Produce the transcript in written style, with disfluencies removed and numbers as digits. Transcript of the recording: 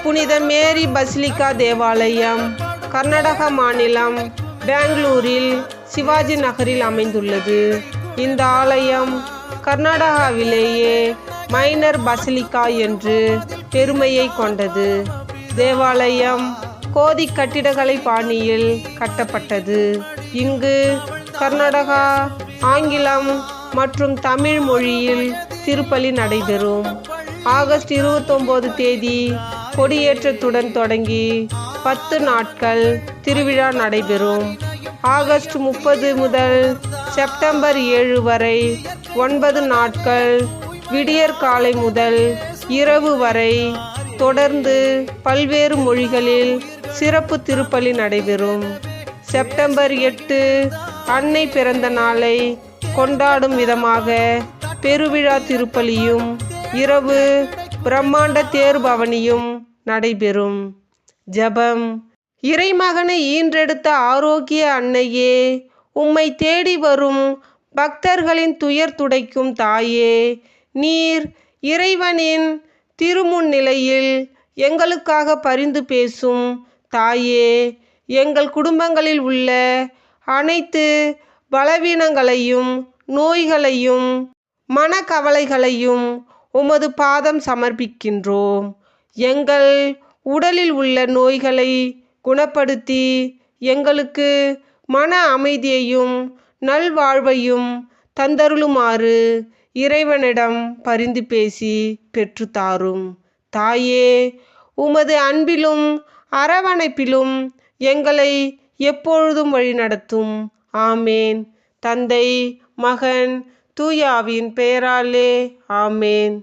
புனித மேரி பசிலிக்கா தேவாலயம் கர்நாடக மாநிலம் பெங்களூரில் சிவாஜி நகரில் அமைந்துள்ளது. இந்த ஆலயம் கர்நாடகாவிலேயே மைனர் பசிலிக்கா என்று பெருமையை கொண்டது. தேவாலயம் கோதி கட்டிடக்கலை பாணியில் கட்டப்பட்டது. இங்கு கர்நாடகா, ஆங்கிலம் மற்றும் தமிழ் மொழியில் திருப்பலி நடைபெறும். ஆகஸ்ட் 29 தேதி கொடியேற்றத்துடன் தொடங்கி 10 நாட்கள் திருவிழா நடைபெறும். ஆகஸ்ட் 30 முதல் செப்டம்பர் 7 வரை 9 நாட்கள் விடியற்காலை முதல் இரவு வரை தொடர்ந்து பல்வேறு மொழிகளில் சிறப்பு திருப்பலி நடைபெறும். செப்டம்பர் 8 அன்னை பிறந்த நாளை கொண்டாடும் விதமாக பெருவிழா திருப்பலியும் இரவு பிரம்மாண்ட தேர்பவனியும் நடைபெறும். ஜெபம். இறைமகனை ஈன்றெடுத்த ஆரோக்கிய அன்னையே, உம்மை தேடி வரும் பக்தர்களின் துயர் துடைக்கும் தாயே, நீர் இறைவனின் திருமுன்னிலையில் எங்களுக்காக பரிந்து பேசும் தாயே, எங்கள் குடும்பங்களில் உள்ள அனைத்து பலவீனங்களையும் நோய்களையும் மனக்கவலைகளையும் உமது பாதம் சமர்ப்பிக்கின்றோம். எங்கள் உடலில் உள்ள நோய்களை குணப்படுத்தி எங்களுக்கு மன அமைதியையும் நல்வாழ்வையும் தந்தருளுமாறு இறைவனிடம் பரிந்து பேசி பெற்றுத்தாரும். தாயே, உமது அன்பிலும் அரவணைப்பிலும் எங்களை எப்பொழுதும் வழிநடத்தும். ஆமேன். தந்தை, மகன், தூய ஆவியின் பெயராலே ஆமேன்.